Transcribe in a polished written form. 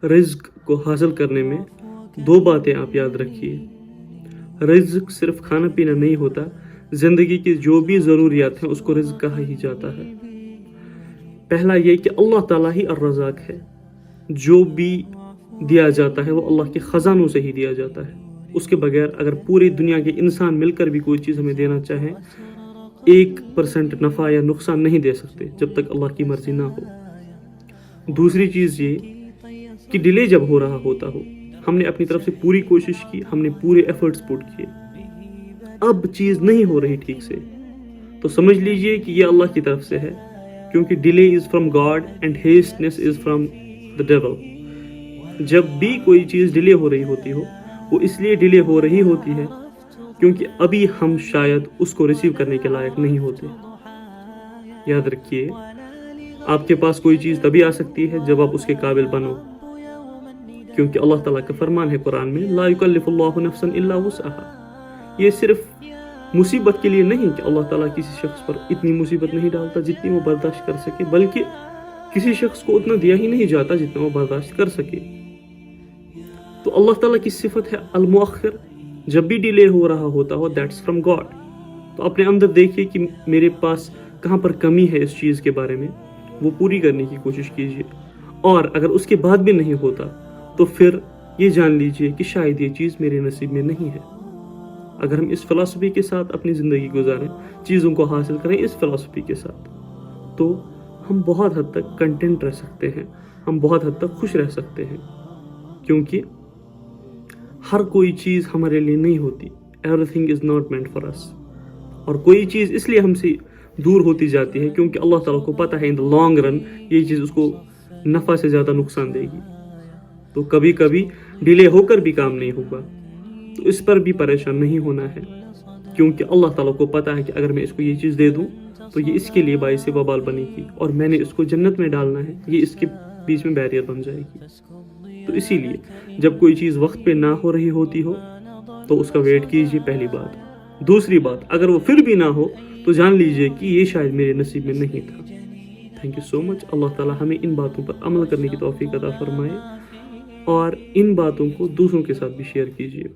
رزق کو حاصل کرنے میں دو باتیں آپ یاد رکھیے. رزق صرف کھانا پینا نہیں ہوتا، زندگی کی جو بھی ضروریات ہیں اس کو رزق کہا ہی جاتا ہے. پہلا یہ کہ اللہ تعالیٰ ہی الرزاق ہے. جو بھی دیا جاتا ہے وہ اللہ کے خزانوں سے ہی دیا جاتا ہے. اس کے بغیر اگر پوری دنیا کے انسان مل کر بھی کوئی چیز ہمیں دینا چاہیں 1% نفع یا نقصان نہیں دے سکتے جب تک اللہ کی مرضی نہ ہو. دوسری چیز یہ کہ ڈیلے جب ہو رہا ہوتا ہو، ہم نے اپنی طرف سے پوری کوشش کی، ہم نے پورے ایفرٹس پٹ کیے، اب چیز نہیں ہو رہی ٹھیک سے، تو سمجھ لیجئے کہ یہ اللہ کی طرف سے ہے، کیونکہ delay is from God and hastiness is from the devil. جب بھی کوئی چیز ڈیلے ہو رہی ہوتی ہو وہ اس لیے ڈیلے ہو رہی ہوتی ہے کیونکہ ابھی ہم شاید اس کو ریسیو کرنے کے لائق نہیں ہوتے. یاد رکھیے، آپ کے پاس کوئی چیز تبھی آ سکتی ہے جب آپ اس کے قابل بنو، کیونکہ اللہ تعالیٰ کا فرمان ہے قرآن میں لا یکلف اللہ نفسا الا وسعها. یہ صرف مصیبت کے لیے نہیں کہ اللہ تعالیٰ کسی شخص پر اتنی مصیبت نہیں ڈالتا جتنی وہ برداشت کر سکے، بلکہ کسی شخص کو اتنا دیا ہی نہیں جاتا جتنا وہ برداشت کر سکے. تو اللہ تعالیٰ کی صفت ہے المؤخر. جب بھی ڈیلے ہو رہا ہوتا ہو دیٹس فرام گاڈ. تو اپنے اندر دیکھیے کہ میرے پاس کہاں پر کمی ہے اس چیز کے بارے میں، وہ پوری کرنے کی کوشش کیجیے. اور اگر اس کے بعد بھی نہیں ہوتا تو پھر یہ جان لیجیے کہ شاید یہ چیز میرے نصیب میں نہیں ہے. اگر ہم اس فلسفی کے ساتھ اپنی زندگی گزاریں، چیزوں کو حاصل کریں اس فلسفی کے ساتھ، تو ہم بہت حد تک کنٹینٹ رہ سکتے ہیں، ہم بہت حد تک خوش رہ سکتے ہیں. کیونکہ ہر کوئی چیز ہمارے لیے نہیں ہوتی. Everything is not meant for us. اور کوئی چیز اس لیے ہم سے دور ہوتی جاتی ہے کیونکہ اللہ تعالیٰ کو پتہ ہے ان دا لانگ رن یہ چیز اس کو نفع سے زیادہ نقصان دے گی. تو کبھی کبھی ڈیلے ہو کر بھی کام نہیں ہوگا، تو اس پر بھی پریشان نہیں ہونا ہے، کیونکہ اللہ تعالیٰ کو پتہ ہے کہ اگر میں اس کو یہ چیز دے دوں تو یہ اس کے لیے باعث وبال بنے گی، اور میں نے اس کو جنت میں ڈالنا ہے، یہ اس کے بیچ میں بیریئر بن جائے گی. تو اسی لیے جب کوئی چیز وقت پہ نہ ہو رہی ہوتی ہو تو اس کا ویٹ کیجیے، پہلی بات. دوسری بات، اگر وہ پھر بھی نہ ہو تو جان لیجیے کہ یہ شاید میرے نصیب میں نہیں تھا. تھینک یو سو مچ. اللہ تعالیٰ ہمیں ان باتوں پر عمل کرنے کی توفیق عطا فرمائے، اور ان باتوں کو دوسروں کے ساتھ بھی شیئر کیجیے.